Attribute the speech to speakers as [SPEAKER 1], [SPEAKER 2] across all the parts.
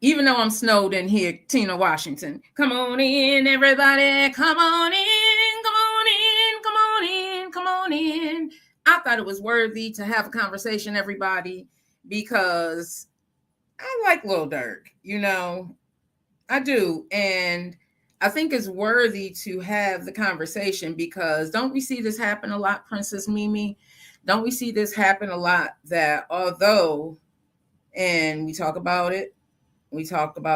[SPEAKER 1] even though I'm snowed in here, Tina Washington. Come on in, everybody. Come on in. Come on in. Come on in. Come on in. I thought it was worthy to have a conversation, everybody, because I like Lil Durk. I do. And I think it's worthy to have the conversation because don't we see this happen a lot, Princess Mimi? Don't we see this happen a lot that although, and we talked about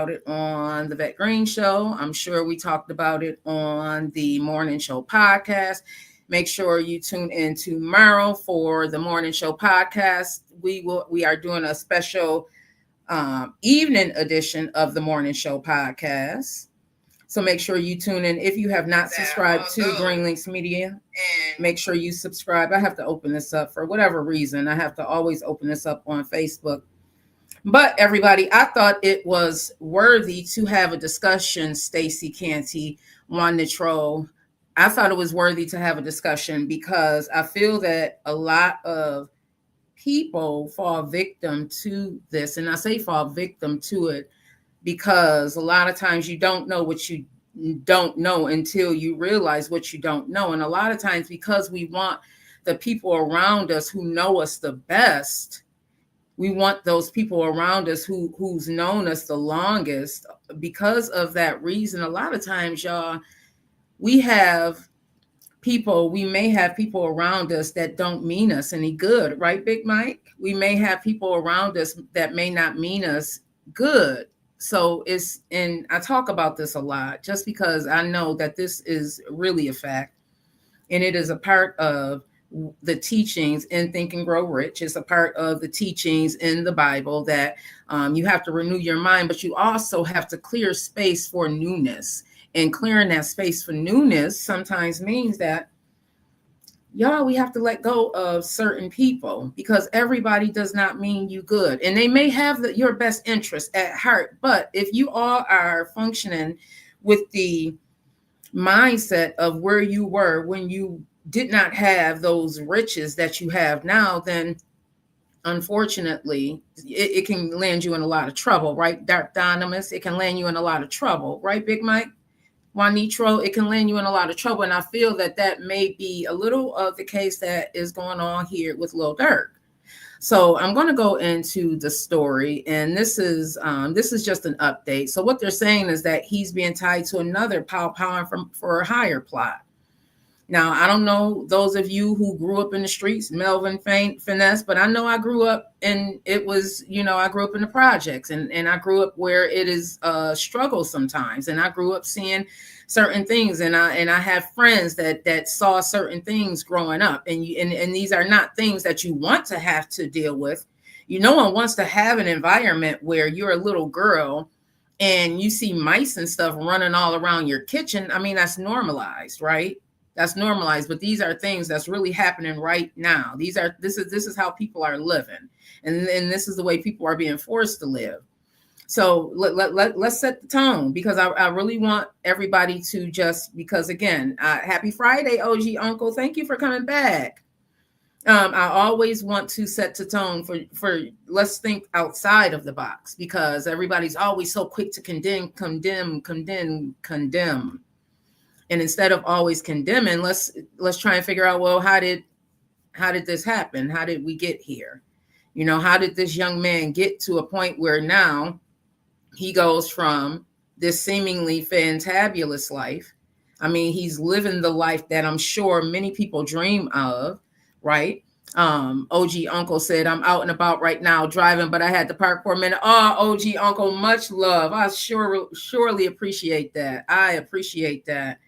[SPEAKER 1] it on the Vet Green Show. I'm sure we talked about it on the Morning Show podcast. Make sure you tune in tomorrow for the Morning Show podcast. We are doing a special evening edition of the Morning Show podcast. So make sure you tune in. If you have not subscribed to Green Links Media, make sure you subscribe. I have to open this up for whatever reason. I have to always open this up on Facebook. But everybody, I thought it was worthy to have a discussion, Stacey Canty, Juan Nitro. I thought it was worthy to have a discussion because I feel that a lot of people fall victim to this. And I say fall victim to it because a lot of times you don't know what you don't know until you realize what you don't know. And a lot of times because we want the people around us who know us the best, we want those people around us who's known us the longest. Because of that reason, a lot of times, y'all, we may have people around us that don't mean us any good, right, Big Mike? We may have people around us that may not mean us good. So and I talk about this a lot just because I know that this is really a fact. And it is a part of the teachings in Think and Grow Rich. It's a part of the teachings in the Bible that you have to renew your mind, but you also have to clear space for newness. And clearing that space for newness sometimes means that, y'all, we have to let go of certain people because everybody does not mean you good. And they may have your best interest at heart. But if you all are functioning with the mindset of where you were when you did not have those riches that you have now, then unfortunately, it can land you in a lot of trouble, right? Dark Dynamis, it can land you in a lot of trouble, right, Big Mike? Juanitro, it can land you in a lot of trouble. And I feel that may be a little of the case that is going on here with Lil Durk. So I'm going to go into the story, and this is just an update. So what they're saying is that he's being tied to another Pow for a higher plot. Now, I don't know those of you who grew up in the streets, Melvin, Finesse, but I know I grew up and I grew up in the projects and I grew up where it is a struggle sometimes. And I grew up seeing certain things and I have friends that saw certain things growing up. And these are not things that you want to have to deal with. No one wants to have an environment where you're a little girl and you see mice and stuff running all around your kitchen. I mean, that's normalized, right? That's normalized, but these are things that's really happening right now. This is how people are living, and this is the way people are being forced to live. So let's set the tone because I really want everybody to because again, happy Friday, OG Uncle. Thank you for coming back. I always want to set the tone for let's think outside of the box because everybody's always so quick to condemn. And instead of always condemning, let's try and figure out, well, how did this happen? How did we get here? How did this young man get to a point where now he goes from this seemingly fantabulous life? I mean, he's living the life that I'm sure many people dream of, right? OG Uncle said, I'm out and about right now driving, but I had to park for a minute. Oh, OG Uncle, much love. I surely appreciate that. I appreciate that.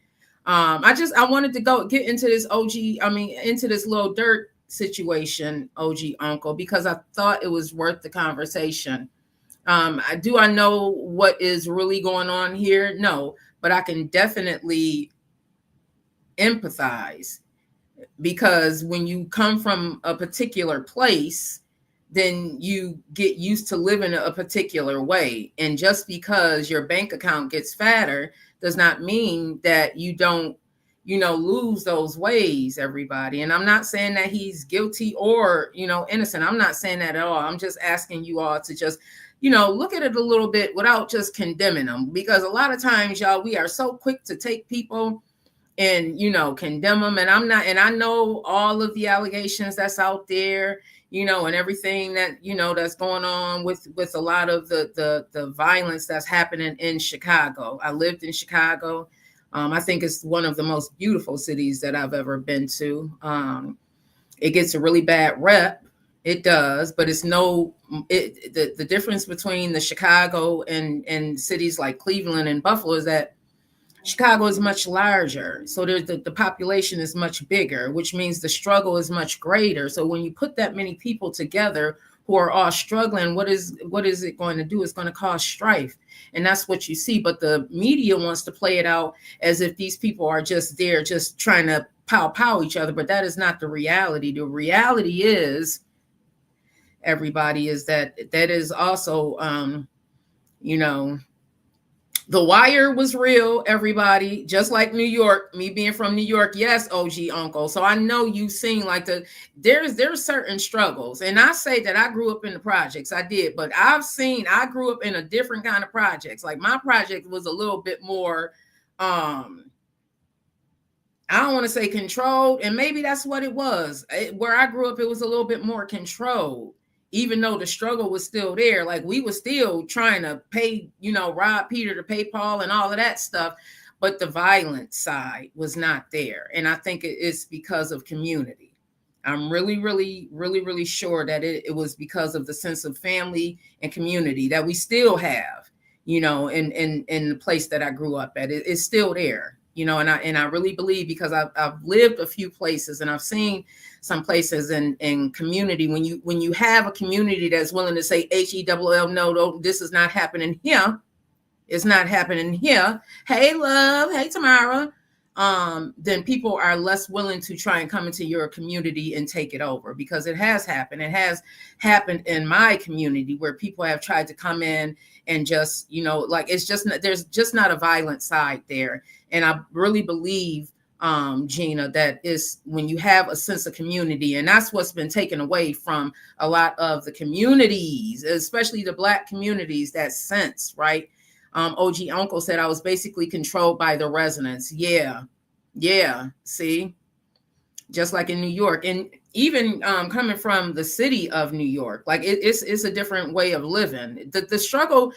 [SPEAKER 1] I wanted to get into this into this Lil Durk situation, OG Uncle, because I thought it was worth the conversation. I know what is really going on here? No, but I can definitely empathize because when you come from a particular place, then you get used to living a particular way. And just because your bank account gets fatter does not mean that you don't, lose those ways, everybody. And I'm not saying that he's guilty or, innocent. I'm not saying that at all. I'm just asking you all to just look at it a little bit without just condemning them, because a lot of times, y'all, we are so quick to take people and, condemn them. And I know all of the allegations that's out there, and everything that, that's going on with a lot of the violence that's happening in Chicago. I lived in Chicago. I think it's one of the most beautiful cities that I've ever been to. It gets a really bad rep. It does, but it's the difference between the Chicago and cities like Cleveland and Buffalo is that Chicago is much larger. So the population is much bigger, which means the struggle is much greater. So when you put that many people together who are all struggling, what is it going to do? It's going to cause strife. And that's what you see. But the media wants to play it out as if these people are just there, just trying to pow each other. But that is not the reality. The reality is, everybody, is that is also, The Wire was real, everybody, just like New York, me being from New York. Yes, OG uncle. So I know you've seen like there's certain struggles. And I say that I grew up in the projects. I did, but I grew up in a different kind of projects. Like my project was a little bit more, I don't want to say controlled. And maybe that's what it was. Where I grew up, it was a little bit more controlled. Even though the struggle was still there, like we were still trying to pay, rob Peter to pay Paul and all of that stuff, but the violent side was not there. And I think it's because of community. I'm really, really, really, really sure that it was because of the sense of family and community that we still have, in the place that I grew up at. It's still there. And I really believe, because I've lived a few places and I've seen some places in community, when you have a community that's willing to say HELL, no, this is not happening here. It's not happening here. Hey, love. Hey, Tamara. Then people are less willing to try and come into your community and take it over, because it has happened. It has happened in my community where people have tried to come in and just, there's just not a violent side there. And I really believe, Gina, that is when you have a sense of community, and that's what's been taken away from a lot of the communities, especially the Black communities, that sense, right? OG uncle said I was basically controlled by the residents. Yeah. See, just like in New York, and even coming from the city of New York, like it's a different way of living. The struggle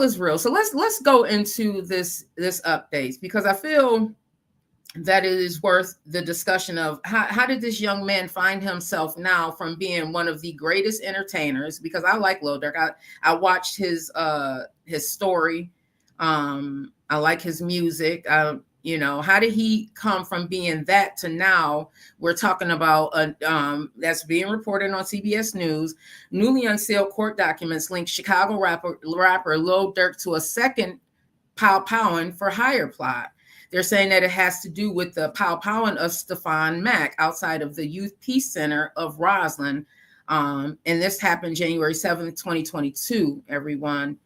[SPEAKER 1] is real. So let's go into this updates, because I feel that it is worth the discussion of how did this young man find himself now from being one of the greatest entertainers, because I like Lil Durk. I watched his story. I like his music. How did he come from being that to now we're talking about that's being reported on CBS News. Newly unsealed court documents link Chicago rapper Lil Durk to a second powing for hire plot. They're saying that it has to do with the powing of Stefan Mack outside of the Youth Peace Center of Roslyn. And this happened January 7th, 2022, everyone.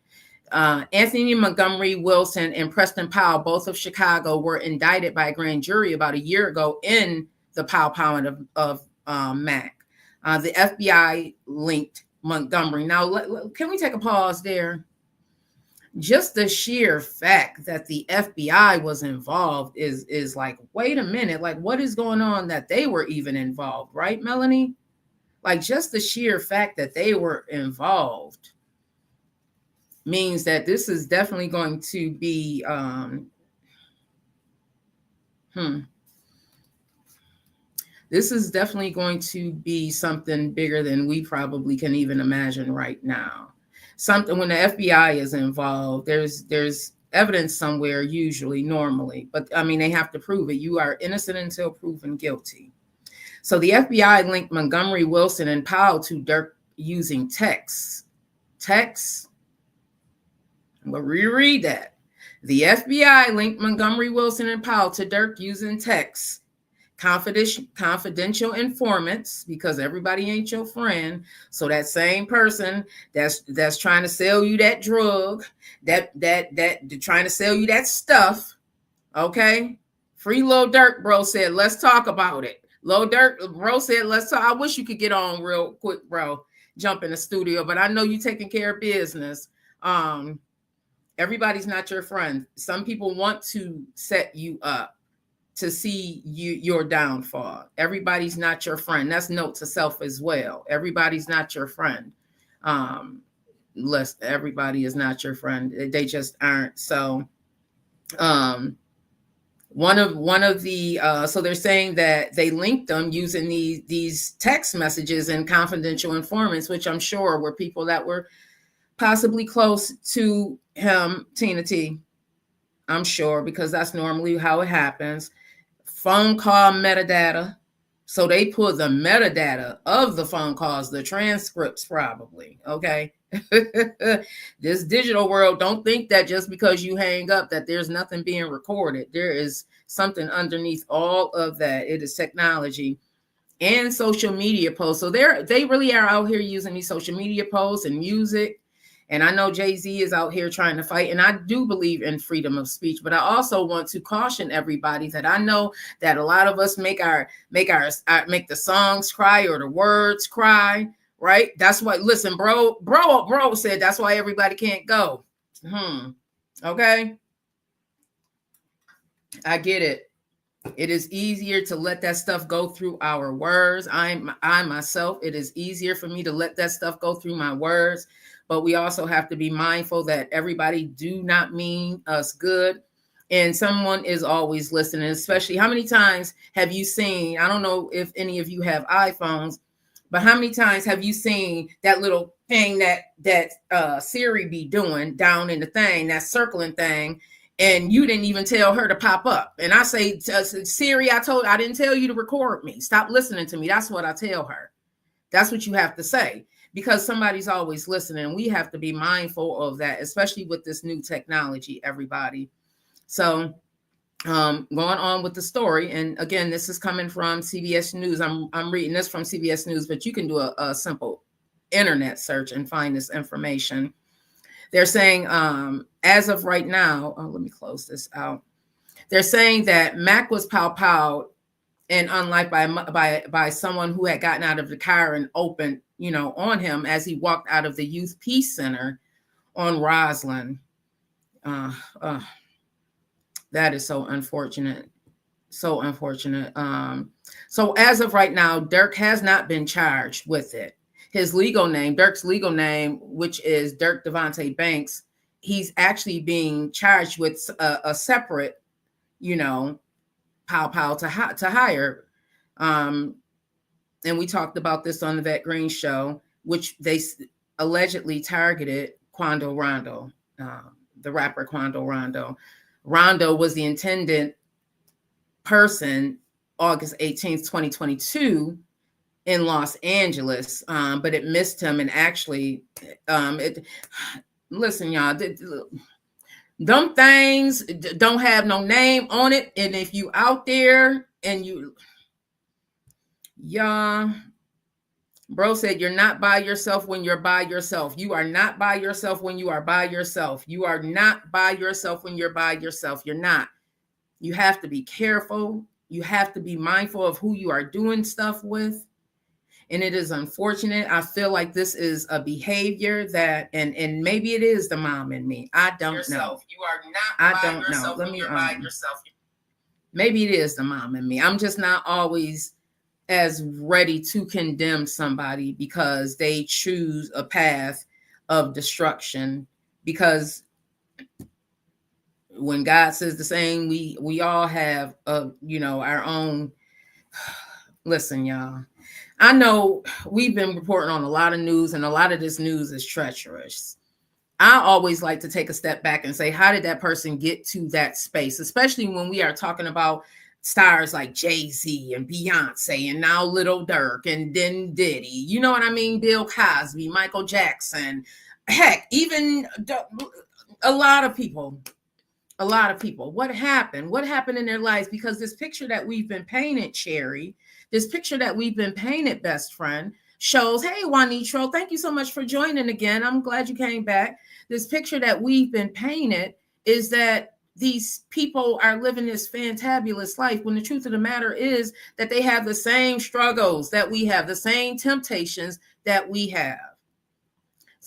[SPEAKER 1] Anthony Montgomery Wilson and Preston Powell, both of Chicago, were indicted by a grand jury about a year ago in the powing of Mack. The FBI linked Montgomery. Now, can we take a pause there? Just the sheer fact that the FBI was involved is like, wait a minute, like what is going on that they were even involved, right, Melanie? Like just the sheer fact that they were involved means that this is definitely going to be this is definitely going to be something bigger than we probably can even imagine right now. Something when the FBI is involved, there's evidence somewhere, usually, normally, but I mean, they have to prove it. You are innocent until proven guilty. So the FBI linked Montgomery Wilson and Powell to Durk using texts. I'm going to reread that. The FBI linked Montgomery Wilson and Powell to Durk using texts. Confidential informants, because everybody ain't your friend. So that same person that's trying to sell you that drug, that trying to sell you that stuff. Okay. Free Lil Durk, bro, said, let's talk about it. Lil Durk, bro, said, let's talk. I wish you could get on real quick, bro. jump in the studio, but I know you taking care of business. Everybody's not your friend. Some people want to set you up to see your downfall. Everybody's not your friend. That's note to self as well. Everybody's not your friend. Everybody is not your friend. They just aren't. So one of the so they're saying that they linked them using these text messages and confidential informants, which I'm sure were people that were possibly close to him, Tina T. I'm sure, because that's normally how it happens. Phone call metadata. So they pull the metadata of the phone calls, the transcripts probably. Okay. This digital world, don't think that just because you hang up that there's nothing being recorded. There is something underneath all of that. It is technology and social media posts. So they really are out here using these social media posts and music. And I know Jay Z is out here trying to fight, and I do believe in freedom of speech. But I also want to caution everybody that I know that a lot of us make the songs cry or the words cry, right? That's why. Listen, bro said that's why everybody can't go. Okay, I get it. It is easier to let that stuff go through our words. I myself, it is easier for me to let that stuff go through my words. But we also have to be mindful that everybody do not mean us good. And someone is always listening, especially how many times have you seen, I don't know if any of you have iPhones, but how many times have you seen that little thing that Siri be doing down in the thing, that circling thing, and you didn't even tell her to pop up? And I say, Siri, I didn't tell you to record me. Stop listening to me. That's what I tell her. That's what you have to say. Because somebody's always listening. We have to be mindful of that, especially with this new technology, everybody. So going on with the story. And again, this is coming from CBS News. I'm reading this from CBS News, but you can do a simple internet search and find this information. They're saying as of right now, let me close this out. They're saying that Mac was pow-powed and unlike by someone who had gotten out of the car and opened, on him as he walked out of the Youth Peace Center on Roslyn. That is so unfortunate. So unfortunate. So as of right now, Durk has not been charged with it. His legal name, Durk's legal name, which is Durk Devontae Banks, he's actually being charged with a separate, pow to hire. And we talked about this on the Vet Green show, which they allegedly targeted Quando Rondo, the rapper Quando Rondo. Rondo was the intended person August 18th, 2022 in Los Angeles, but it missed him. And actually, listen, y'all, them things don't have no name on it. And if you out there and bro said you're not by yourself when you're by yourself. You are not by yourself when you are by yourself. You are not by yourself when you're by yourself. You're not. You have to be careful. You have to be mindful of who you are doing stuff with. And it is unfortunate. I feel like this is a behavior that, and maybe it is the mom in me. I don't know.
[SPEAKER 2] You are not by yourself
[SPEAKER 1] when
[SPEAKER 2] you're by yourself.
[SPEAKER 1] Maybe it is the mom in me. I'm just not always as ready to condemn somebody because they choose a path of destruction. Because when God says the same, we all have our own. Listen, y'all, I know we've been reporting on a lot of news, and a lot of this news is treacherous. I always like to take a step back and say, how did that person get to that space? Especially when we are talking about stars like Jay Z and Beyonce and now Lil Durk and then Diddy. You know what I mean? Bill Cosby, Michael Jackson. Heck, even a lot of people. What happened? What happened in their lives? Because this picture that we've been painted, Cherry, this picture that we've been painted, best friend, shows, hey, Juanitro, thank you so much for joining again. I'm glad you came back. This picture that we've been painted is that these people are living this fantabulous life when the truth of the matter is that they have the same struggles that we have, the same temptations that we have.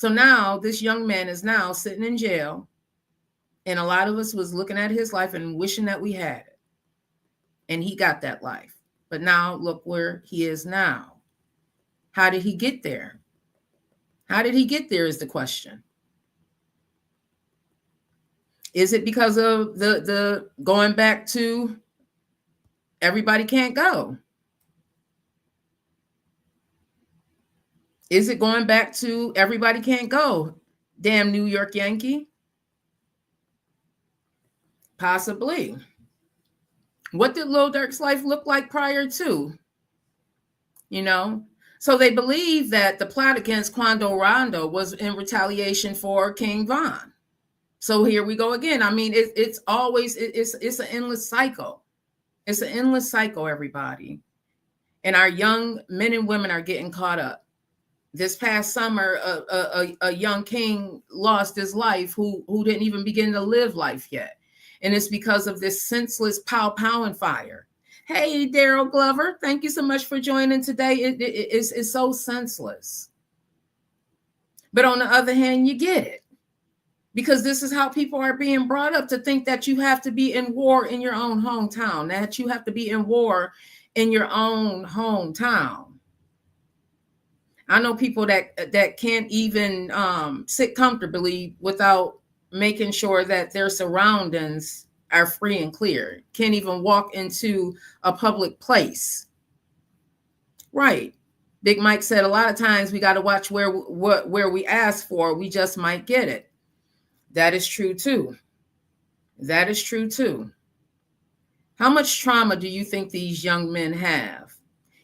[SPEAKER 1] So now this young man is now sitting in jail. And a lot of us was looking at his life and wishing that we had it. And he got that life. But now look where he is now. How did he get there? How did he get there is the question. Is it because of the going back to everybody can't go? Is it going back to everybody can't go? Damn New York Yankee? Possibly. What did Lil Durk's life look like prior to? You know? So they believe that the plot against Quando Rondo was in retaliation for King Von. So here we go again. I mean, it's always, it's an endless cycle. It's an endless cycle, everybody. And our young men and women are getting caught up. This past summer, a young king lost his life who didn't even begin to live life yet. And it's because of this senseless pow and fire. Hey, Daryl Glover, thank you so much for joining today. It's so senseless. But on the other hand, you get it. Because this is how people are being brought up to think that you have to be in war in your own hometown, that you have to be in war in your own hometown. I know people that can't even sit comfortably without making sure that their surroundings are free and clear. Can't even walk into a public place. Right. Big Mike said a lot of times we got to watch where we ask for. We just might get it. That is true too. That is true too. How much trauma do you think these young men have?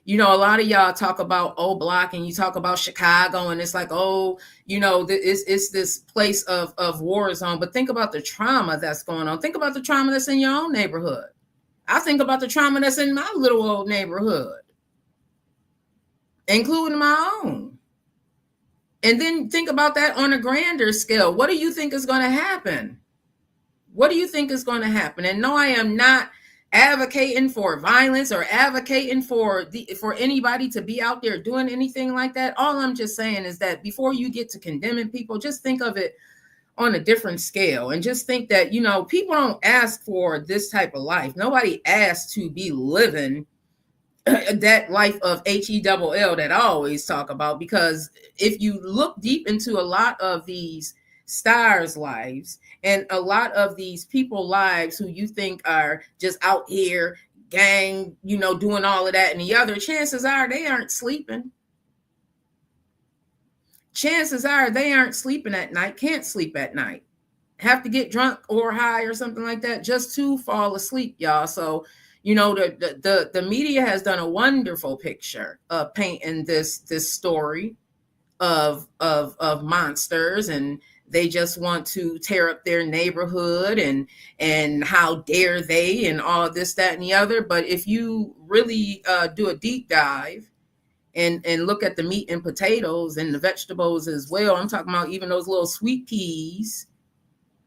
[SPEAKER 1] You know, a lot of y'all talk about O Block and you talk about Chicago and it's like, oh, you know, it's this place of war zone. But think about the trauma that's going on. Think about the trauma that's in your own neighborhood. I think about the trauma that's in my little old neighborhood, including my own. And then think about that on a grander scale. What do you think is going to happen? What do you think is going to happen? And no, I am not advocating for violence or advocating for anybody to be out there doing anything like that. All I'm just saying is that before you get to condemning people, just think of it on a different scale and just think that, you know, people don't ask for this type of life. Nobody asks to be living that life of HELL that I always talk about, because if you look deep into a lot of these stars' lives and a lot of these people lives who you think are just out here gang, you know, doing all of that and the other, chances are they aren't sleeping. Chances are they aren't sleeping at night, can't sleep at night, have to get drunk or high or something like that just to fall asleep, y'all. So you know, the media has done a wonderful picture of painting this story of monsters, and they just want to tear up their neighborhood and how dare they and all this, that, and the other. But if you really do a deep dive and look at the meat and potatoes and the vegetables as well, I'm talking about even those little sweet peas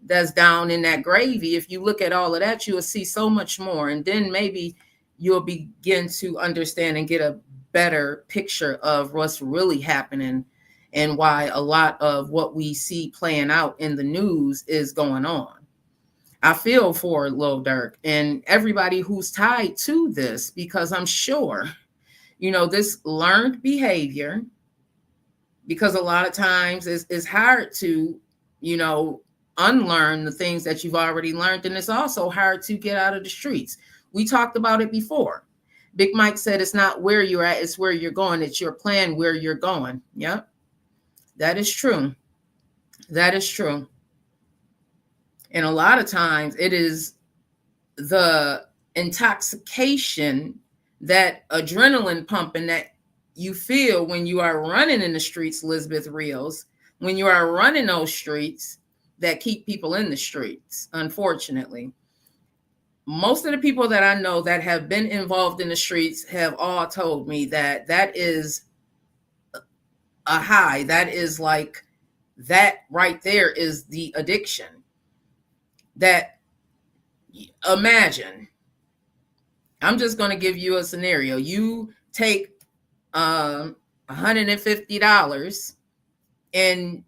[SPEAKER 1] that's down in that gravy. If you look at all of that, you will see so much more. And then maybe you'll begin to understand and get a better picture of what's really happening and why a lot of what we see playing out in the news is going on. I feel for Lil Durk and everybody who's tied to this, because I'm sure, you know, this learned behavior, because a lot of times it's hard to, you know, unlearn the things that you've already learned. And it's also hard to get out of the streets. We talked about it before. Big Mike said it's not where you're at, it's where you're going. It's your plan where you're going. Yep. That is true. That is true. And a lot of times it is the intoxication, that adrenaline pumping that you feel when you are running in the streets, Elizabeth Reels, when you are running those streets, that keep people in the streets. Unfortunately, most of the people that I know that have been involved in the streets have all told me that that is a high. That is like, that right there is the addiction. That, imagine, I'm just going to give you a scenario. You take $150 and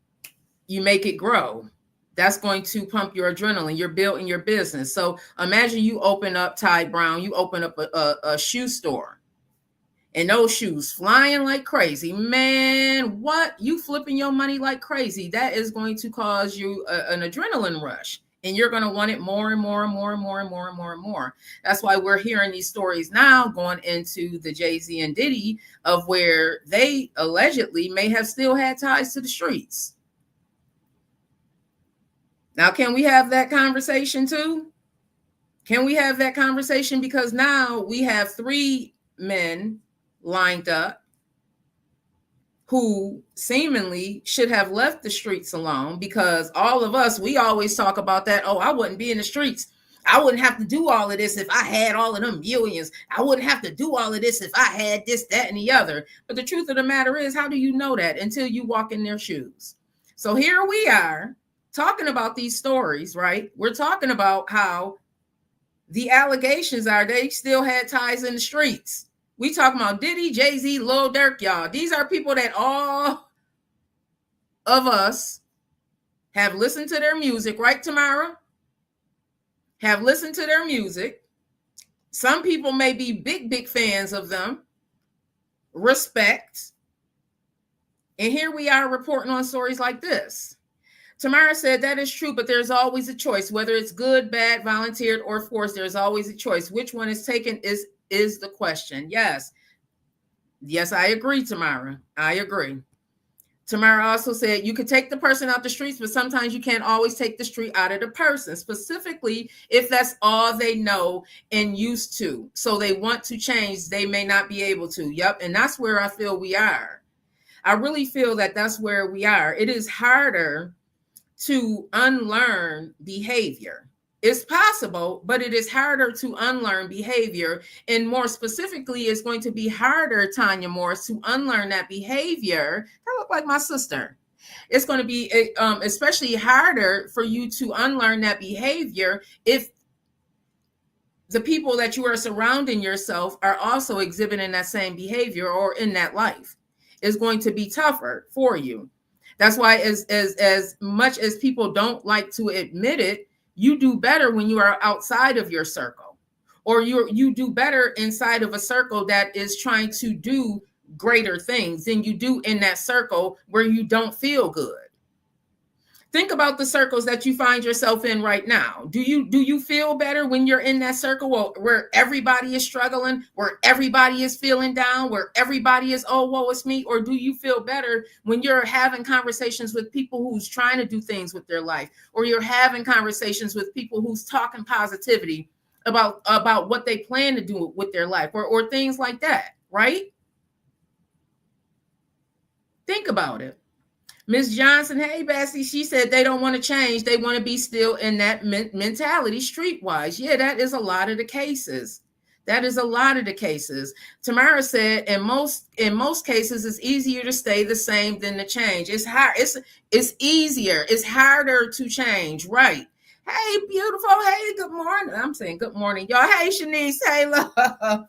[SPEAKER 1] you make it grow. That's going to pump your adrenaline. You're building your business. So imagine you open up, Ty Brown, you open up a shoe store, and those shoes flying like crazy. Man, what? You flipping your money like crazy. That is going to cause you an adrenaline rush. And you're going to want it more and more and more and more and more and more and more. That's why we're hearing these stories now going into the Jay Z and Diddy of where they allegedly may have still had ties to the streets. Now, can we have that conversation too? Can we have that conversation? Because now we have 3 men lined up who seemingly should have left the streets alone, because all of us, we always talk about that. Oh, I wouldn't be in the streets. I wouldn't have to do all of this if I had all of them millions. I wouldn't have to do all of this if I had this, that, and the other. But the truth of the matter is, how do you know that until you walk in their shoes? So here we are talking about these stories, right? We're talking about how the allegations are they still had ties in the streets. We talking about Diddy, Jay Z, Lil Durk, y'all. These are people that all of us have listened to their music, right, Tamara? Have listened to their music. Some people may be big fans of them. Respect. And here we are reporting on stories like this. Tamara said that is true, but there's always a choice. Whether it's good, bad, volunteered, or forced, there's always a choice. Which one is taken is the question. Yes, I agree, Tamara. I agree. Tamara also said you could take the person out the streets, but sometimes you can't always take the street out of the person, specifically if that's all they know and used to. So they want to change, they may not be able to. Yep, and that's where I feel we are. I really feel that that's where we are. It is harder to unlearn behavior. It's possible, but it is harder to unlearn behavior. And more specifically, it's going to be harder, Tanya Morris, to unlearn that behavior. That look like my sister. It's going to be especially harder for you to unlearn that behavior if the people that you are surrounding yourself are also exhibiting that same behavior or in that life. It's going to be tougher for you. That's why as much as people don't like to admit it, you do better when you are outside of your circle, or you do better inside of a circle that is trying to do greater things than you do in that circle where you don't feel good. Think about the circles that you find yourself in right now. Do you feel better when you're in that circle where everybody is struggling, where everybody is feeling down, where everybody is, oh, woe is me? Or do you feel better when you're having conversations with people who's trying to do things with their life, or you're having conversations with people who's talking positivity about what they plan to do with their life, or things like that, right? Think about it. Miss Johnson, hey, Bessie, she said they don't want to change. They want to be still in that mentality streetwise. Yeah, that is a lot of the cases. That is a lot of the cases. Tamara said, in most cases, it's easier to stay the same than to change. It's hard. It's easier. It's harder to change. Right. Hey, beautiful. Hey, good morning. I'm saying good morning, y'all. Hey, Shanice. Hey, love.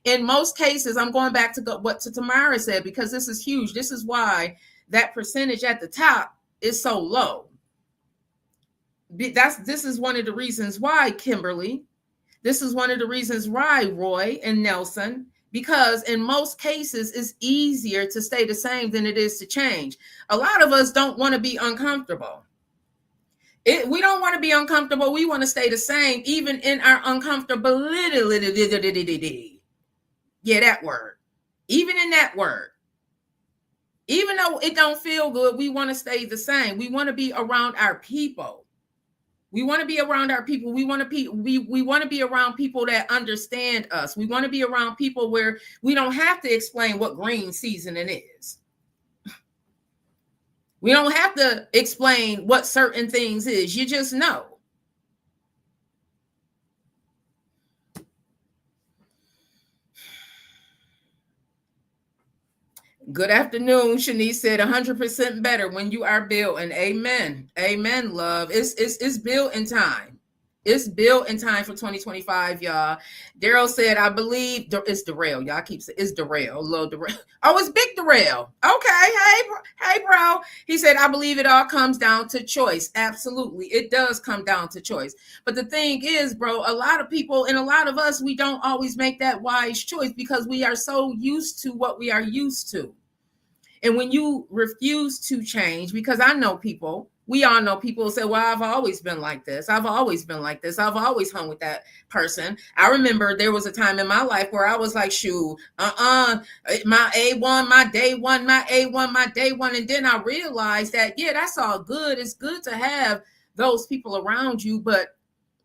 [SPEAKER 1] In most cases, I'm going back to what Tamara said, because this is huge. This is why that percentage at the top is so low. This is one of the reasons why, Kimberly. This is one of the reasons why, Roy and Nelson, because in most cases, it's easier to stay the same than it is to change. A lot of us don't want to be uncomfortable. We don't want to be uncomfortable. We want to stay the same, even in our uncomfortability. Yeah, that word. Even in that word. Even though it don't feel good, we want to stay the same. We want to be around our people. We want to be around our people. We want to be around people that understand us. We want to be around people where we don't have to explain what green seasoning is. We don't have to explain what certain things is. You just know. Good afternoon. Shanice said 100% better when you are built. And amen. Amen, love. It's built in time. It's built in time for 2025, y'all. Daryl said, I believe it's Darrell. Y'all keep saying it's Darrell, Lil Darrell. Oh, it's Big Darrell. Okay. Hey, bro. He said, I believe it all comes down to choice. Absolutely. It does come down to choice. But the thing is, bro, a lot of people and a lot of us, we don't always make that wise choice because we are so used to what we are used to. And when you refuse to change, because I know people, we all know people say, well, I've always been like this. I've always been like this. I've always hung with that person. I remember there was a time in my life where I was like, shoot, my A1, my day one, my A1, my day one. And then I realized that, yeah, that's all good. It's good to have those people around you, but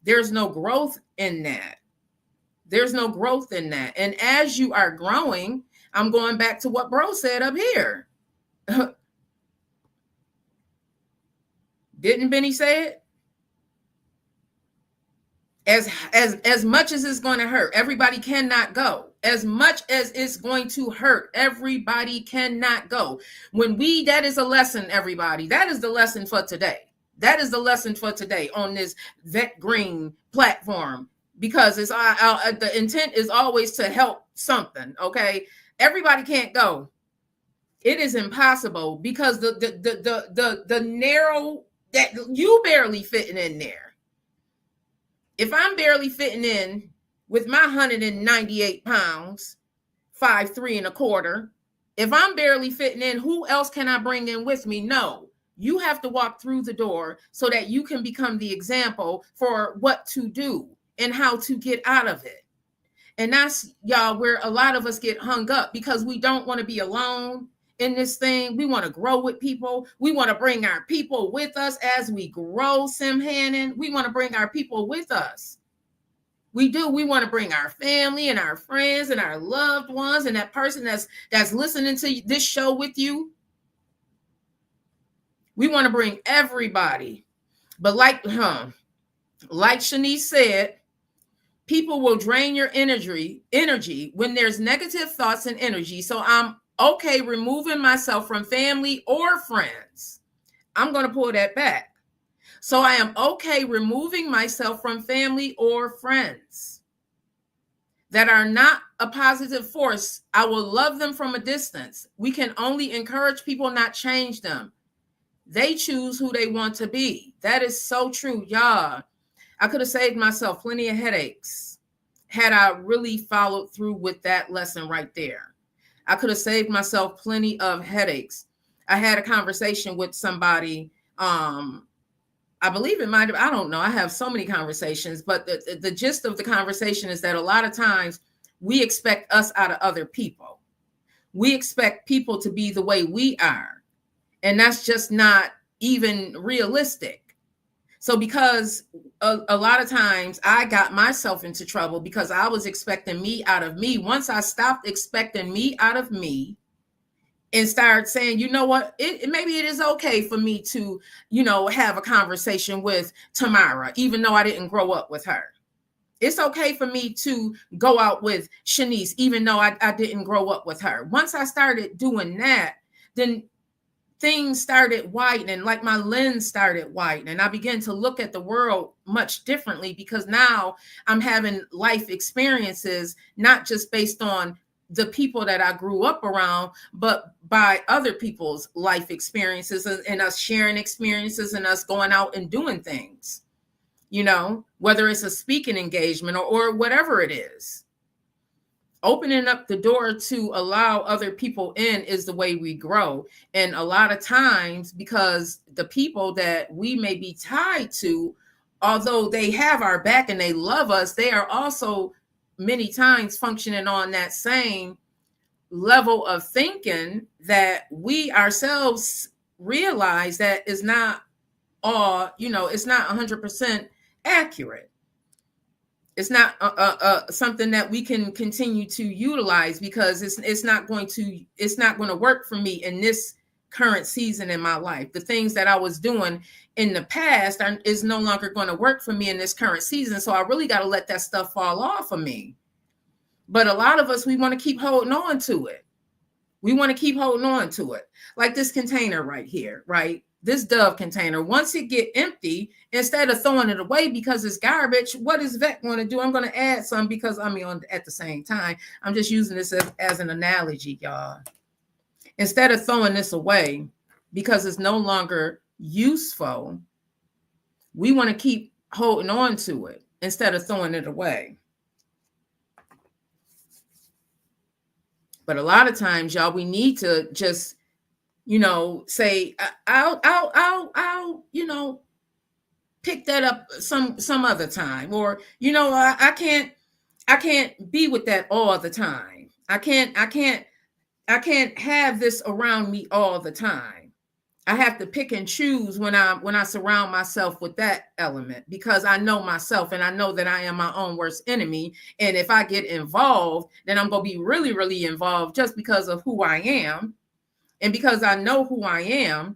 [SPEAKER 1] there's no growth in that. There's no growth in that. And as you are growing, I'm going back to what bro said up here. Didn't Benny say it? As much as it's going to hurt, everybody cannot go. As much as it's going to hurt, everybody cannot go. That is a lesson, everybody. That is the lesson for today. That is the lesson for today on this Vet Green platform, because it's the intent is always to help something. Okay, everybody can't go. It is impossible because the narrow that you barely fitting in there. If I'm barely fitting in with my 198 pounds, 5'3" and a quarter, if I'm barely fitting in, who else can I bring in with me? No, you have to walk through the door so that you can become the example for what to do and how to get out of it. And that's, y'all, where a lot of us get hung up because we don't want to be alone in this thing. We want to grow with people. We want to bring our people with us as we grow, Sim Hannon. We want to bring our people with us. We do. We want to bring our family and our friends and our loved ones and that person that's listening to this show with you. We want to bring everybody. But like Shanice said, people will drain your energy when there's negative thoughts and energy. So I'm okay removing myself from family or friends. I'm going to pull that back. So I am okay removing myself from family or friends that are not a positive force. I will love them from a distance. We can only encourage people, not change them. They choose who they want to be. That is so true, y'all. I could have saved myself plenty of headaches had I really followed through with that lesson right there. I could have saved myself plenty of headaches. I had a conversation with somebody. I believe it might have, I don't know. I have so many conversations, but the gist of the conversation is that a lot of times we expect us out of other people. We expect people to be the way we are. And that's just not even realistic. So because a lot of times I got myself into trouble because I was expecting me out of me. Once I stopped expecting me out of me and started saying, you know what, maybe it is okay for me to, have a conversation with Tamara, even though I didn't grow up with her. It's okay for me to go out with Shanice, even though I didn't grow up with her. Once I started doing that, then things started widening, like my lens started widening. I began to look at the world much differently because now I'm having life experiences, not just based on the people that I grew up around, but by other people's life experiences and us sharing experiences and us going out and doing things, whether it's a speaking engagement or whatever it is. Opening up the door to allow other people in is the way we grow. And a lot of times, because the people that we may be tied to, although they have our back and they love us, they are also many times functioning on that same level of thinking that we ourselves realize that is not all, it's not 100% accurate. It's not something that we can continue to utilize because it's not going to work for me in this current season in my life. The things that I was doing in the past is no longer going to work for me in this current season. So I really got to let that stuff fall off of me. But a lot of us, we want to keep holding on to it. We want to keep holding on to it. Like this container right here, right? this Dove container. Once it get empty, instead of throwing it away because it's garbage, what is Vet going to do? I'm going to add some because at the same time, I'm just using this as an analogy, y'all. Instead of throwing this away because it's no longer useful, we want to keep holding on to it instead of throwing it away. But a lot of times, y'all, we need to just, say, I'll pick that up some other time, or, I can't be with that all the time. I can't have this around me all the time. I have to pick and choose when I surround myself with that element, because I know myself and I know that I am my own worst enemy. And if I get involved, then I'm going to be really, really involved just because of who I am. And because I know who I am,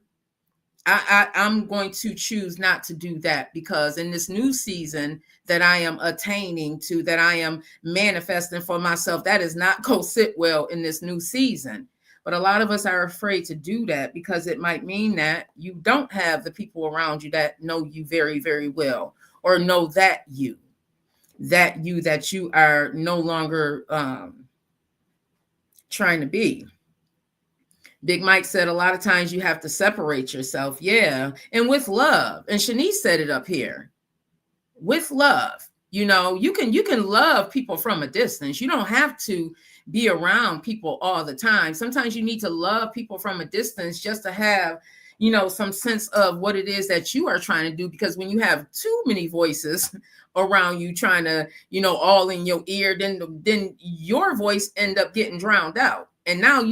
[SPEAKER 1] I'm going to choose not to do that, because in this new season that I am attaining to, that I am manifesting for myself, that is not going to sit well in this new season. But a lot of us are afraid to do that because it might mean that you don't have the people around you that know you very, very well, or know that you are no longer trying to be. Big Mike said a lot of times you have to separate yourself. Yeah. And with love. And Shanice said it up here. With love. You can love people from a distance. You don't have to be around people all the time. Sometimes you need to love people from a distance just to have, some sense of what it is that you are trying to do. Because when you have too many voices around you trying to, all in your ear, then your voice end up getting drowned out. And now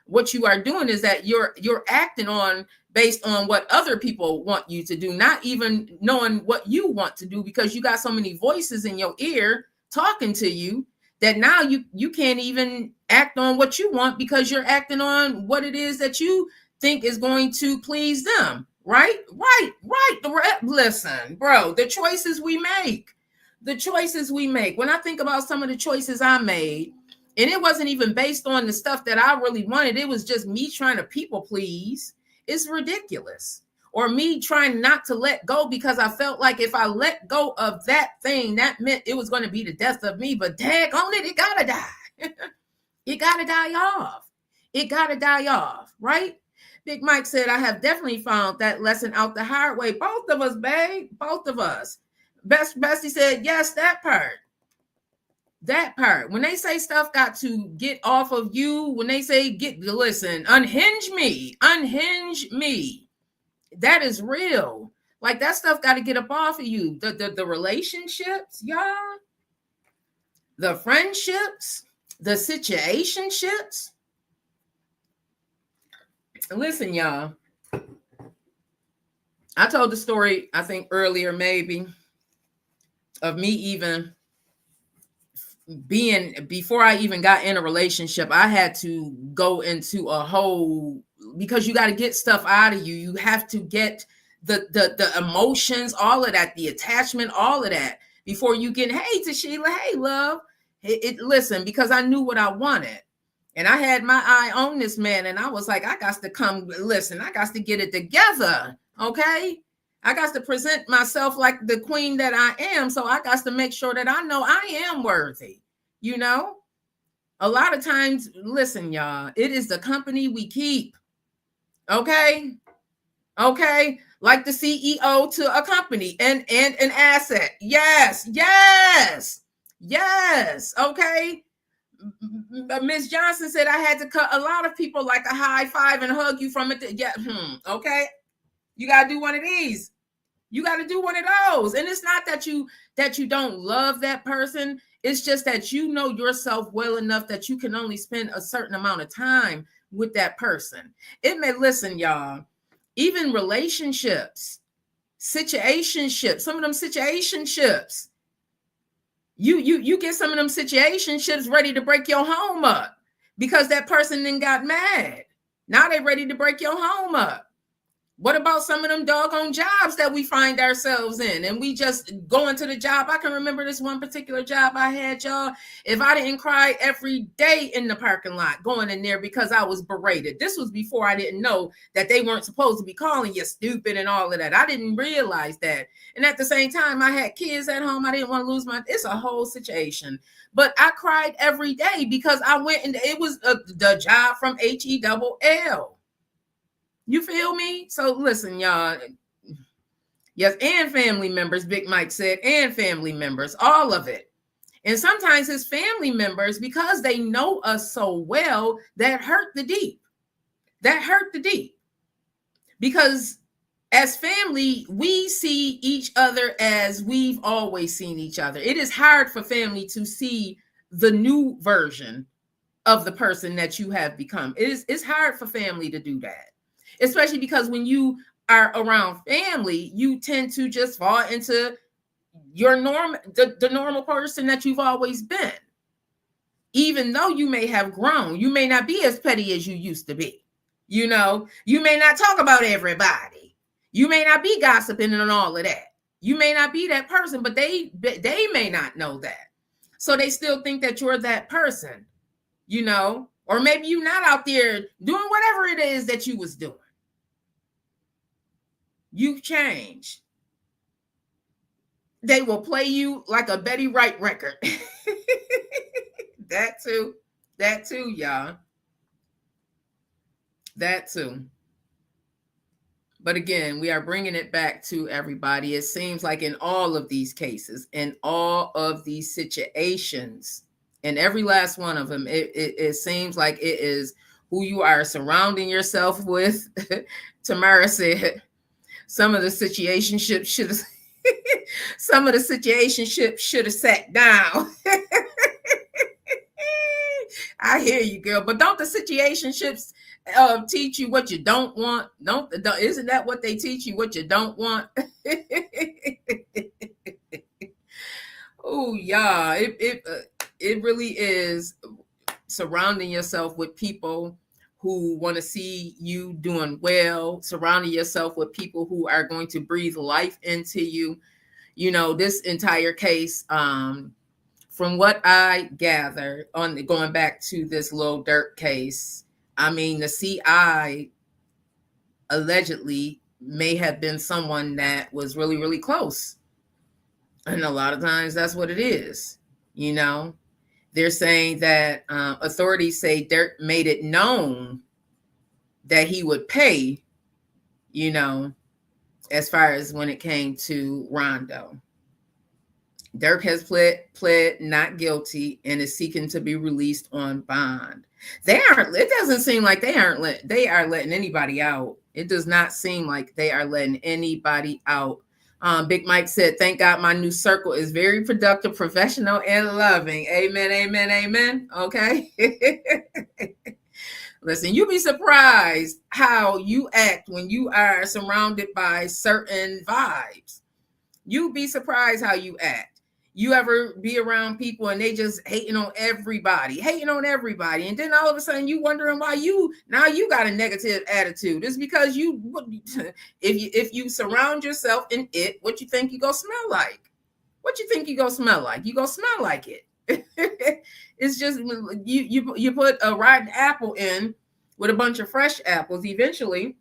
[SPEAKER 1] what you are doing is that you're acting on based on what other people want you to do, not even knowing what you want to do, because you got so many voices in your ear talking to you that now you can't even act on what you want, because you're acting on what it is that you think is going to please them. Right. Listen, bro, the choices we make. When I think about some of the choices I made, and it wasn't even based on the stuff that I really wanted, it was just me trying to people please. It's ridiculous. Or me trying not to let go because I felt like if I let go of that thing, that meant it was going to be the death of me. But daggone it, it gotta die. It gotta die off. It gotta die off, right? Big Mike said, I have definitely found that lesson out the hard way. Both of us, babe. Both of us. Bestie said, yes, that part. That part. When they say stuff got to get off of you, when they say unhinge me. That is real. Like, that stuff got to get up off of you. The relationships, y'all, the friendships, the situationships. Listen, y'all, I told the story, I think earlier, maybe, of me even before I even got in a relationship, I had to go into a whole, because you got to get stuff out of you. You have to get the emotions, all of that, the attachment, all of that, before you get, hey, to Sheila, hey, love. Listen, because I knew what I wanted. And I had my eye on this man, and I was like, I got to come, listen, I got to get it together, okay? I got to present myself like the queen that I am, so I got to make sure that I know I am worthy, A lot of times, listen, y'all, it is the company we keep, okay? Okay? Like the CEO to a company and an asset. Yes, okay? Miss Johnson said I had to cut a lot of people like a high five and hug you from it. Yeah, okay. You got to do one of these. You got to do one of those. And it's not that you don't love that person. It's just that you know yourself well enough that you can only spend a certain amount of time with that person. It may, listen, y'all, even relationships, situationships, some of them situationships, you get some of them situationships ready to break your home up because that person then got mad. Now they ready to break your home up. What about some of them doggone jobs that we find ourselves in and we just go into the job? I can remember this one particular job I had, y'all. If I didn't cry every day in the parking lot going in there because I was berated. This was before I didn't know that they weren't supposed to be calling you stupid and all of that. I didn't realize that. And at the same time, I had kids at home. I didn't want to lose it's a whole situation. But I cried every day because I went and it was the job from HELL. You feel me? So listen, y'all. Yes, and family members, Big Mike said, and family members, all of it. And sometimes his family members, because they know us so well, that hurt the deep. That hurt the deep. Because as family, we see each other as we've always seen each other. It is hard for family to see the new version of the person that you have become. It's hard for family to do that. Especially because when you are around family, you tend to just fall into your the normal person that you've always been. Even though you may have grown, you may not be as petty as you used to be. You know, you may not talk about everybody. You may not be gossiping and all of that. You may not be that person, but they may not know that. So they still think that you're that person, you know, or maybe you're not out there doing whatever it is that you was doing. You've changed. They will play you like a Betty Wright record. That too, y'all. That too. But again, we are bringing it back to everybody. It seems like in all of these cases, in all of these situations, in every last one of them, it seems like it is who you are surrounding yourself with. Tamara said, some of the situationships should have sat down. I hear you, girl. But don't the situationships teach you what you don't want? Isn't that what they teach you? What you don't want? Oh, yeah. It really is surrounding yourself with people who want to see you doing well, surrounding yourself with people who are going to breathe life into you. You know, this entire case, from what I gather on going back to this Lil Durk case, I mean, the CI allegedly may have been someone that was really, really close. And a lot of times that's what it is. You know, they're saying that authorities say Durk made it known that he would pay, you know, as far as when it came to Rondo. Durk has pled not guilty and is seeking to be released on bond. It doesn't seem like they are letting anybody out. It does not seem like they are letting anybody out. Big Mike said, thank God my new circle is very productive, professional, and loving. Amen, amen, amen. Okay. Listen, you'll be surprised how you act when you are surrounded by certain vibes. You'll be surprised how you act. You ever be around people and they just hating on everybody. And then all of a sudden you wondering why you got a negative attitude. It's because if you surround yourself in it, what you think you gonna smell like? What you think you gonna smell like? You gonna smell like it. It's just you put a rotten apple in with a bunch of fresh apples. Eventually,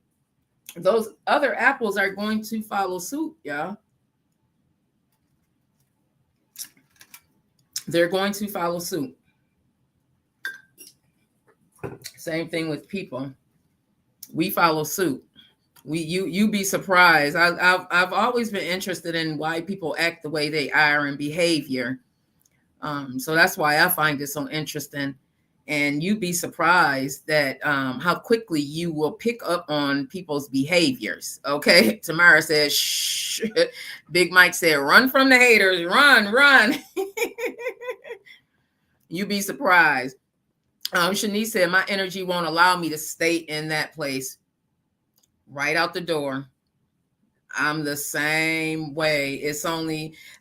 [SPEAKER 1] those other apples are going to follow suit, y'all. They're going to follow suit. Same thing with people. We follow suit. You be surprised. I've always been interested in why people act the way they are in behavior. So that's why I find it so interesting. And you'd be surprised that how quickly you will pick up on people's behaviors. Okay. Tamara says, shh. Big Mike said, run from the haters. Run. You'd be surprised. Shanice said, my energy won't allow me to stay in that place. Right out the door. I'm the same way.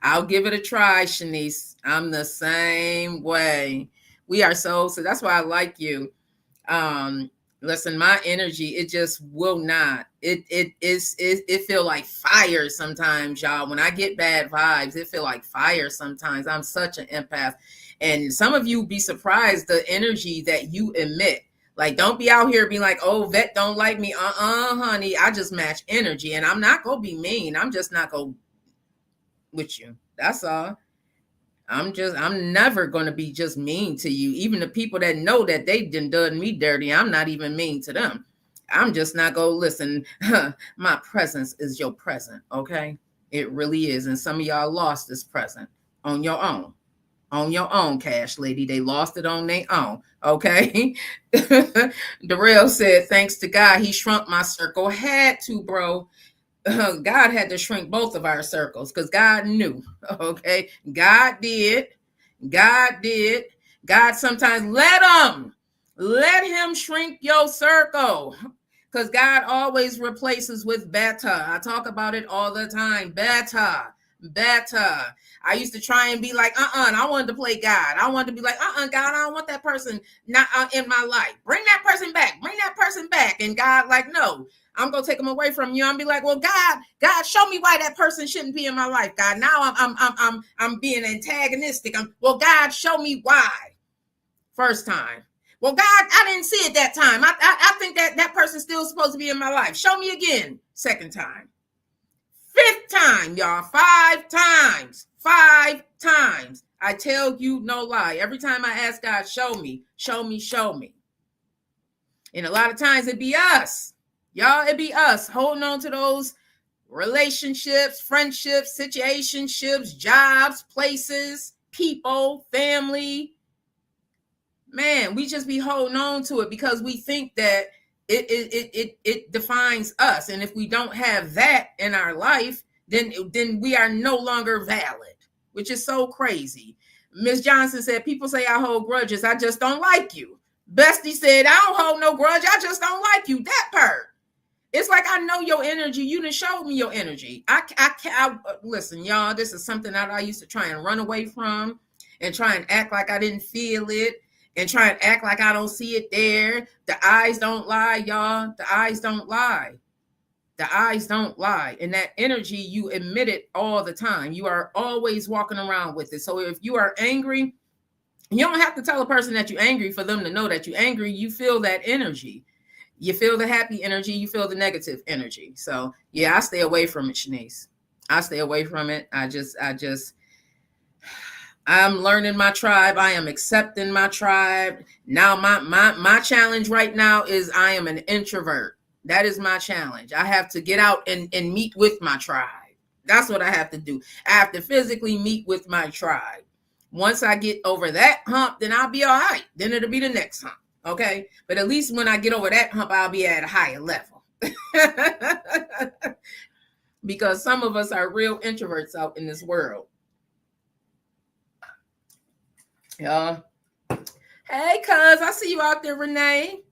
[SPEAKER 1] I'll give it a try, Shanice. I'm the same way. We are so that's why I like you. Listen, my energy, it just will not. It feel like fire sometimes, y'all. When I get bad vibes, it feel like fire sometimes. I'm such an empath. And some of you be surprised the energy that you emit. Like, don't be out here being like, oh, Vet don't like me. Honey. I just match energy. And I'm not gonna be mean. I'm just not gonna with you. That's all. I'm never gonna be just mean to you. Even the people that know that they done me dirty, I'm not even mean to them. I'm just not gonna listen. My presence is your present, okay? It really is. And some of y'all lost this present on your own. On your own, Cash Lady. They lost it on their own, okay? Darrell said, thanks to God, he shrunk my circle. Had to, bro. God had to shrink both of our circles because God knew. Okay. God did. God sometimes let him shrink your circle because God always replaces with better. I talk about it all the time. Better. I used to try and be like, and I wanted to play God. I wanted to be like, God, I don't want that person not in my life. Bring that person back. And God, like, no. I'm gonna take them away from you. I'm be like, well, God, show me why that person shouldn't be in my life. God, now I'm being antagonistic. Well, God, show me why. First time. Well, God, I didn't see it that time. I think that person's still supposed to be in my life. Show me again. Second time. Fifth time, y'all. 5 times. 5 times. I tell you no lie. Every time I ask God, show me. And a lot of times it be us. Y'all, it be us holding on to those relationships, friendships, situationships, jobs, places, people, family. Man, we just be holding on to it because we think that it defines us. And if we don't have that in our life, then we are no longer valid, which is so crazy. Miss Johnson said, people say I hold grudges. I just don't like you. Bestie said, I don't hold no grudge. I just don't like you. That part. It's like I know your energy. You done showed me your energy. I listen, y'all. This is something that I used to try and run away from, and try and act like I didn't feel it, and try and act like I don't see it there. The eyes don't lie, y'all. The eyes don't lie. And that energy, you emit it all the time. You are always walking around with it. So if you are angry, you don't have to tell a person that you're angry for them to know that you're angry. You feel that energy. You feel the happy energy. You feel the negative energy. So yeah, I stay away from it, Shanice. I stay away from it. I'm learning my tribe. I am accepting my tribe. Now my challenge right now is I am an introvert. That is my challenge. I have to get out and meet with my tribe. That's what I have to do. I have to physically meet with my tribe. Once I get over that hump, then I'll be all right. Then it'll be the next hump. Okay. But at least when I get over that hump, I'll be at a higher level. Because some of us are real introverts out in this world. Yeah. Hey, cuz, I see you out there, Renee.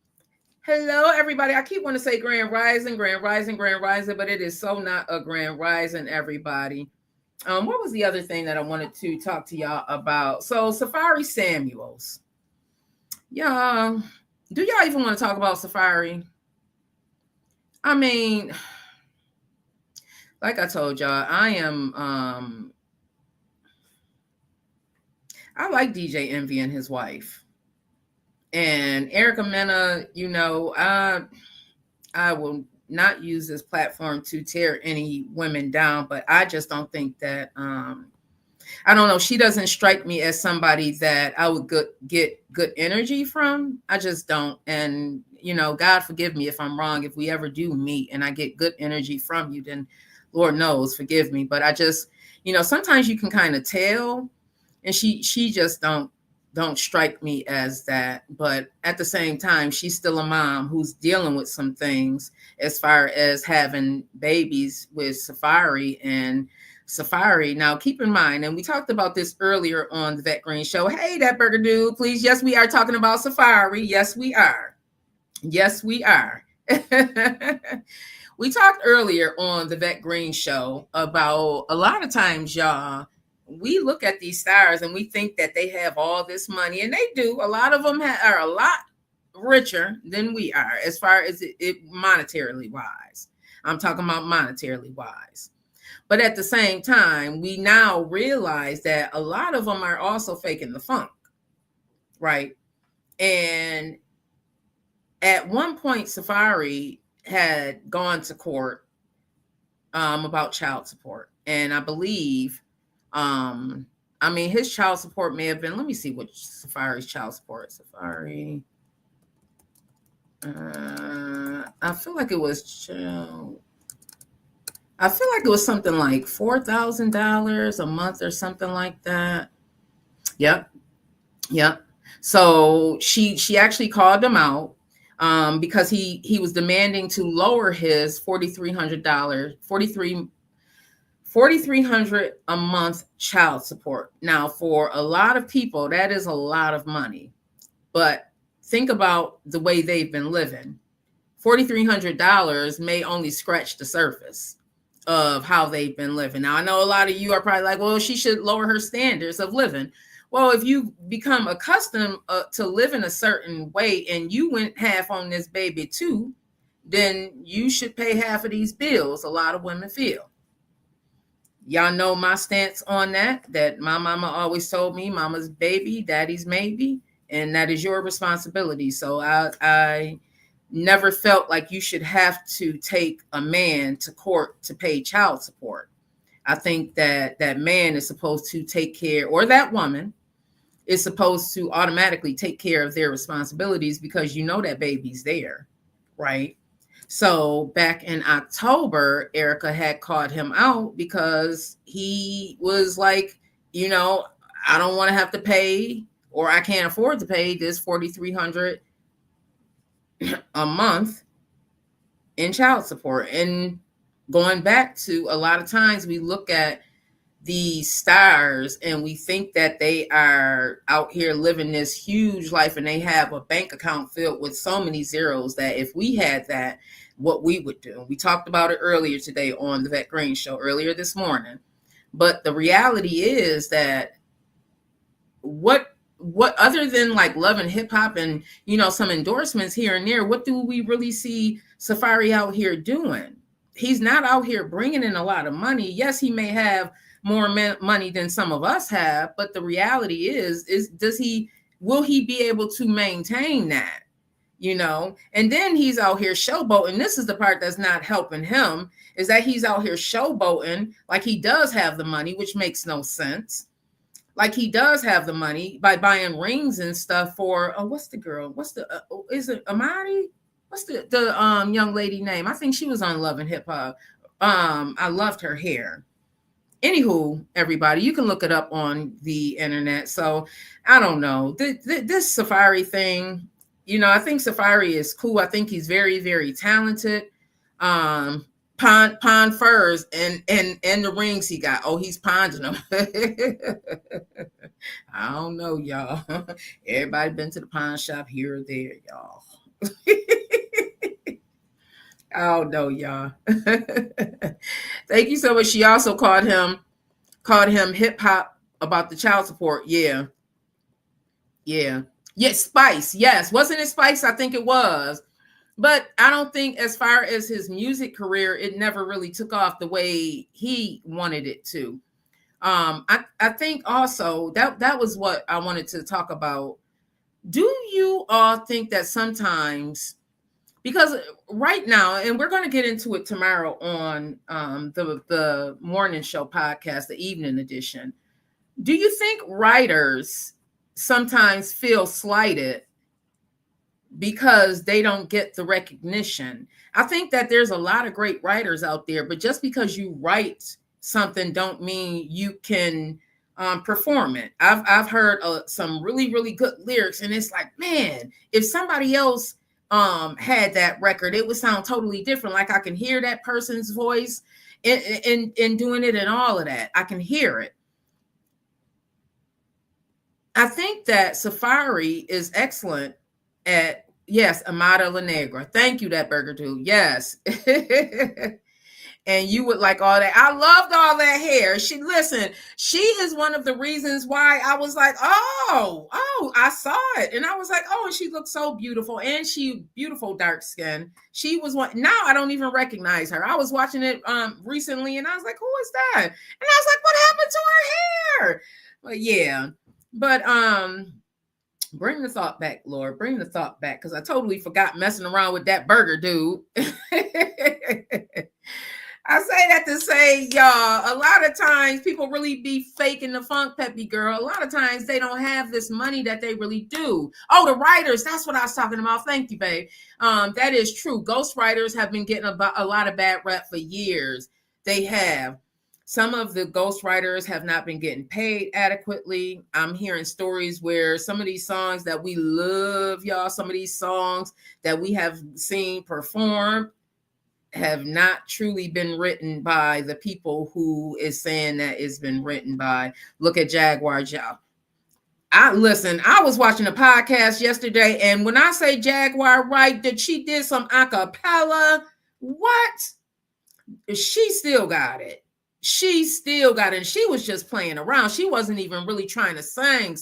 [SPEAKER 1] Hello, everybody. I keep wanting to say Grand Rising, but it is so not a Grand Rising, everybody. What was the other thing that I wanted to talk to y'all about? So Safari Samuels. Yeah. Do y'all even want to talk about Safari? I mean, like I told y'all, I am I like DJ Envy and his wife. And Erica Mena, you know, I will not use this platform to tear any women down, but I just don't think that I don't know. She doesn't strike me as somebody that I would get good energy from. I just don't. And, you know, God forgive me if I'm wrong. If we ever do meet and I get good energy from you, then Lord knows, forgive me. But I just, you know, sometimes you can kind of tell, and she just don't strike me as that. But at the same time, she's still a mom who's dealing with some things as far as having babies with Safari. And Safari, now keep in mind, and we talked about this earlier on the Vet Green Show. Hey, that burger dude, please. Yes, we are talking about Safari. Yes, we are. We talked earlier on the Vet Green Show about a lot of times, y'all, we look at these stars and we think that they have all this money, and they do. A lot of them are a lot richer than we are as far as it monetarily wise. I'm talking about monetarily wise. But at the same time, we now realize that a lot of them are also faking the funk, right? And at one point, Safari had gone to court about child support. And I believe, his child support may have been, let me see what Safari's child support. Safari. I feel like it was something like $4,000 a month or something like that. Yep. So she actually called him out because he was demanding to lower his $4,300 a month child support. Now, for a lot of people, that is a lot of money. But think about the way they've been living. $4,300 may only scratch the surface of how they've been living. Now, I know a lot of you are probably like, well, she should lower her standards of living. Well, if you become accustomed to living a certain way and you went half on this baby too, then you should pay half of these bills, a lot of women feel. Y'all know my stance on that my mama always told me, mama's baby, daddy's maybe, and that is your responsibility. So I never felt like you should have to take a man to court to pay child support. I think that that man is supposed to take care, or that woman is supposed to automatically take care of their responsibilities because you know that baby's there, right? So back in October, Erica had called him out because he was like, I don't want to have to pay, or I can't afford to pay this $4,300 a month in child support. And going back to, a lot of times we look at these stars and we think that they are out here living this huge life and they have a bank account filled with so many zeros that if we had that, what we would do. We talked about it earlier today on the Vet Green Show, earlier this morning. But the reality is that what other than like Love and Hip Hop and, some endorsements here and there, what do we really see Safari out here doing? He's not out here bringing in a lot of money. Yes, he may have more money than some of us have, but the reality is will he be able to maintain that? And then he's out here showboating. This is the part that's not helping him, is that he's out here showboating like he does have the money, which makes no sense. Like he does have the money by buying rings and stuff for, what's the girl? Is it Amari? What's the young lady name? I think she was on Love and Hip Hop. I loved her hair. Anywho, everybody, you can look it up on the internet. So I don't know. This Safari thing, I think Safari is cool. I think he's very, very talented. Pawn furs and the rings he got. Oh, he's ponding them. I don't know, y'all. Everybody been to the pawn shop here or there, y'all. Oh no, y'all. Thank you so much. She also called him hip hop about the child support. Yeah. Spice. Yes. Wasn't it Spice? I think it was. But I don't think, as far as his music career, it never really took off the way he wanted it to. I think also that was what I wanted to talk about. Do you all think that sometimes, because right now, and we're going to get into it tomorrow on the morning show podcast, the evening edition, do you think writers sometimes feel slighted because they don't get the recognition? I think that there's a lot of great writers out there, but just because you write something don't mean you can perform it. I've heard some really, really good lyrics, and it's like, man, if somebody else had that record, it would sound totally different. Like I can hear that person's voice in doing it and all of that. I can hear it. I think that Safari is excellent at, yes, Amada La Negra. Thank you, that burger dude. Yes. and you would like all that. I loved all that hair. She is one of the reasons why I was like, oh, I saw it. And I was like, oh, and she looked so beautiful. And she beautiful dark skin. She was one. Now I don't even recognize her. I was watching it recently and I was like, who is that? And I was like, what happened to her hair? But yeah. But bring the thought back, Lord. Bring the thought back, because I totally forgot messing around with that burger dude. I say that to say, y'all, a lot of times people really be faking the funk, Peppy girl. A lot of times they don't have this money that they really do. Oh, the writers, that's what I was talking about. Thank you, babe. That is true. Ghost writers have been getting a lot of bad rep for years. They have. Some of the ghost writers have not been getting paid adequately. I'm hearing stories where some of these songs that we love, y'all, some of these songs that we have seen performed have not truly been written by the people who is saying that it's been written by. Look at Jaguar, y'all. I was watching a podcast yesterday, and when I say Jaguar, right, that she did some acapella, what? She still got it. She still got it. And she was just playing around. She wasn't even really trying to sing.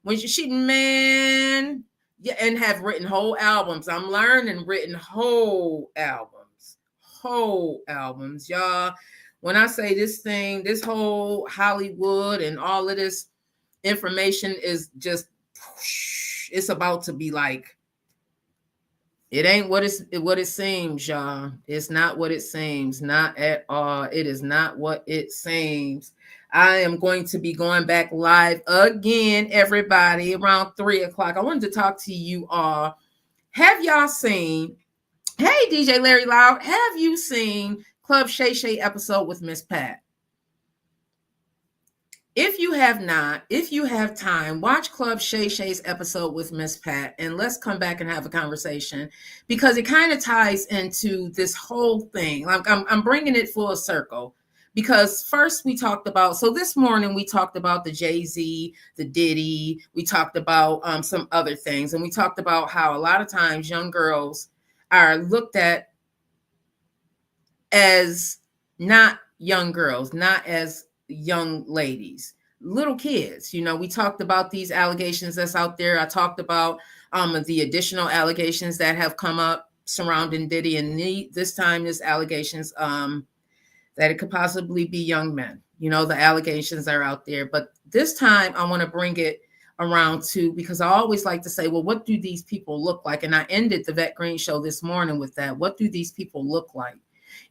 [SPEAKER 1] When she man, yeah, and have written whole albums. I'm learning written whole albums, y'all. When I say this thing, this whole Hollywood and all of this information is just, it's about to be like, it ain't what it seems, y'all. It's not what it seems, not at all. It is not what it seems. I am going to be going back live again, everybody, around 3:00. I wanted to talk to you all. Have y'all seen, hey, DJ Larry Loud, have you seen Club Shay Shay episode with Miss Pat? If you have not, if you have time, watch Club Shay Shay's episode with Miss Pat, and let's come back and have a conversation, because it kind of ties into this whole thing. Like I'm bringing it full circle, because first we talked about, so this morning we talked about the Jay Z, the Diddy, we talked about some other things, and we talked about how a lot of times young girls are looked at as not young girls, not as young ladies, little kids. We talked about these allegations that's out there. I talked about the additional allegations that have come up surrounding Diddy, and this time there's allegations that it could possibly be young men. The allegations are out there, but this time I want to bring it around to, because I always like to say, well, what do these people look like? And I ended the Vet Green show this morning with that. What do these people look like?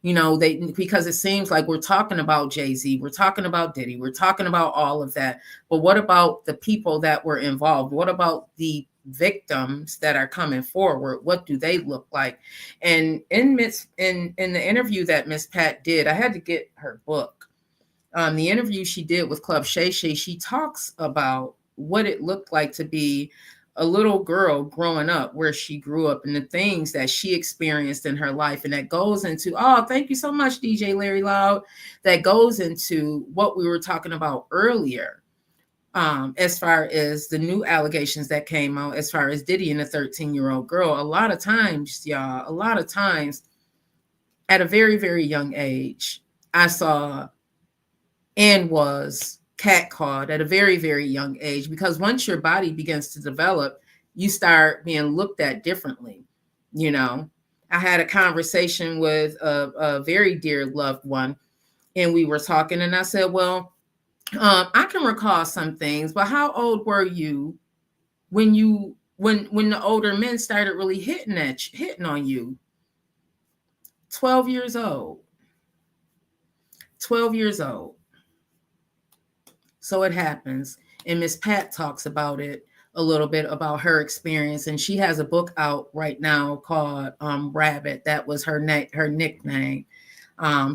[SPEAKER 1] Because it seems like we're talking about Jay Z, we're talking about Diddy, we're talking about all of that. But what about the people that were involved? What about the victims that are coming forward? What do they look like? And in the interview that Miss Pat did, I had to get her book. The interview she did with Club Shay Shay, she talks about what it looked like to be a little girl growing up where she grew up, and the things that she experienced in her life. And that goes into, oh, thank you so much, DJ Larry Loud. That goes into what we were talking about earlier, as far as the new allegations that came out, as far as Diddy and the 13-year-old girl. A lot of times, y'all, at a very, very young age, I saw and was catcalled at a very, very young age, because once your body begins to develop, you start being looked at differently. I had a conversation with a very dear loved one, and we were talking, and I said, well, I can recall some things, but how old were you when the older men started really hitting on you? 12 years old. 12 years old. So it happens. And Miss Pat talks about it a little bit, about her experience. And she has a book out right now called Rabbit. That was her nickname.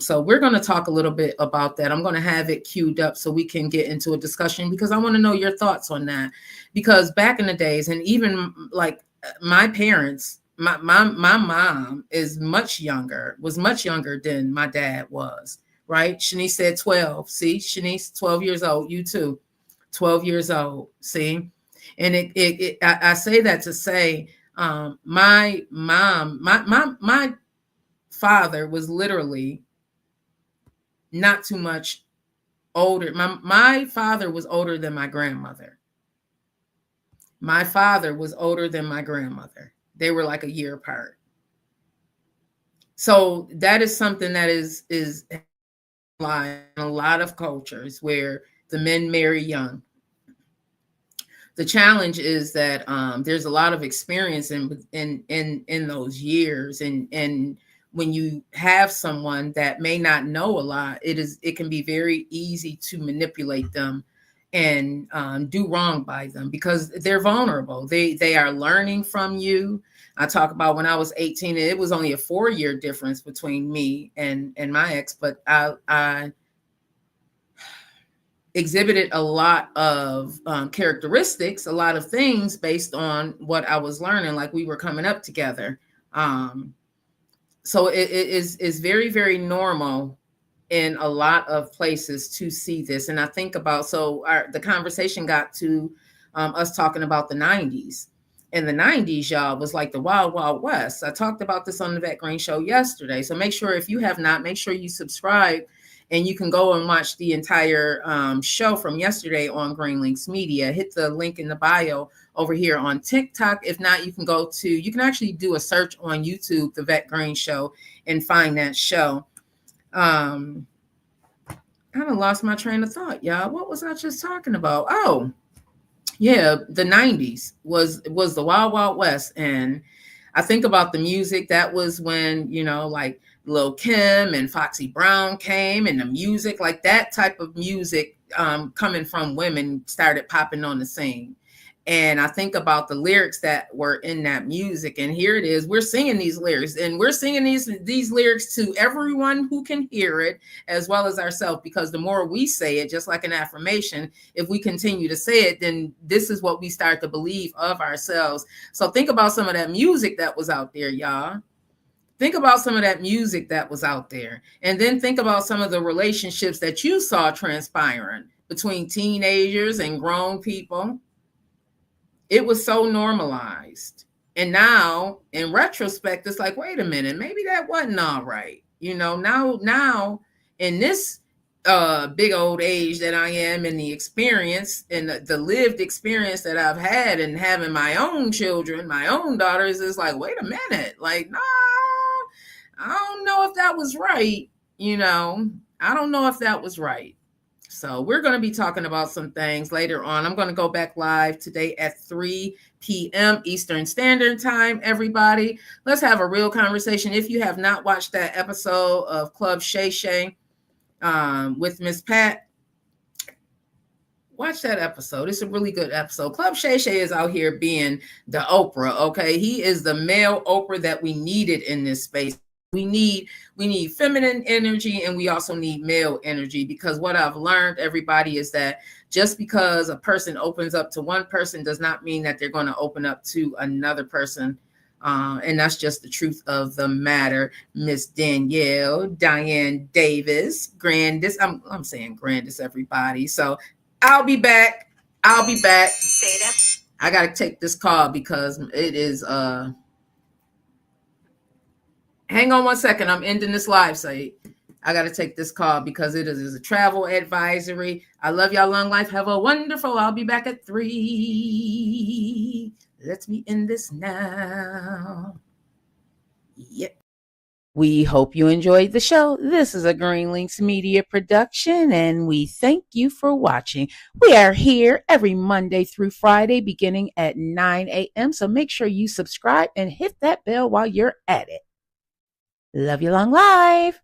[SPEAKER 1] So we're going to talk a little bit about that. I'm going to have it queued up so we can get into a discussion, because I want to know your thoughts on that. Because back in the days, and even like my parents, my mom was much younger than my dad was. Right? Shanice said 12. See, Shanice, 12 years old. You too, 12 years old. See? And I say that to say, my father was literally not too much older. My father was older than my grandmother. My father was older than my grandmother. They were like a year apart. So that is something that is in a lot of cultures where the men marry young. The challenge is that there's a lot of experience in those years, and when you have someone that may not know a lot, it can be very easy to manipulate them and do wrong by them because they're vulnerable. They are learning from you. I talk about when I was 18, it was only a 4-year difference between me and my ex, but I exhibited a lot of characteristics, a lot of things based on what I was learning, like we were coming up together. So it is very, very normal in a lot of places to see this. And I think about, the conversation got to us talking about the 90s. In the 90s, y'all, was like the wild, wild west. I talked about this on the Vet Green Show yesterday. So make sure, if you have not, make sure you subscribe, and you can go and watch the entire show from yesterday on Green Links Media. Hit the link in the bio over here on TikTok. If not, you can actually do a search on YouTube, The Vet Green Show, and find that show. I kind of lost my train of thought, y'all. What was I just talking about? Oh, yeah, the 90s was the wild, wild west. And I think about the music. That was when, like Lil Kim and Foxy Brown came, and the music, like that type of music coming from women started popping on the scene. And I think about the lyrics that were in that music. And here it is. We're singing these lyrics, and we're singing these lyrics to everyone who can hear it, as well as ourselves, because the more we say it, just like an affirmation, if we continue to say it, then this is what we start to believe of ourselves. So think about some of that music that was out there, y'all. Think about some of that music that was out there. And then think about some of the relationships that you saw transpiring between teenagers and grown people. It was so normalized. And now, in retrospect, it's like, wait a minute, maybe that wasn't all right. Now in this big old age that I am, and the experience and the lived experience that I've had, and having my own children, my own daughters, is like, wait a minute, like, no, I don't know if that was right. I don't know if that was right. So we're going to be talking about some things later on. I'm going to go back live today at 3 p.m. Eastern Standard Time, everybody. Let's have a real conversation. If you have not watched that episode of Club Shay Shay with Miss Pat, watch that episode. It's a really good episode. Club Shay Shay is out here being the Oprah, okay? He is the male Oprah that we needed in this space. We need feminine energy, and we also need male energy, because what I've learned, everybody, is that just because a person opens up to one person does not mean that they're going to open up to another person. And that's just the truth of the matter. Miss Danielle, Diane Davis, Grandis. I'm saying Grandis, everybody. So I'll be back. Say that. I got to take this call because it is hang on one second. I'm ending this live site. I got to take this call because it is a travel advisory. I love y'all. Long life. Have a wonderful. I'll be back at 3. Let me end this now. Yep. We hope you enjoyed the show. This is a Green Links Media production, and we thank you for watching. We are here every Monday through Friday beginning at 9 a.m. So make sure you subscribe and hit that bell while you're at it. Love you long life.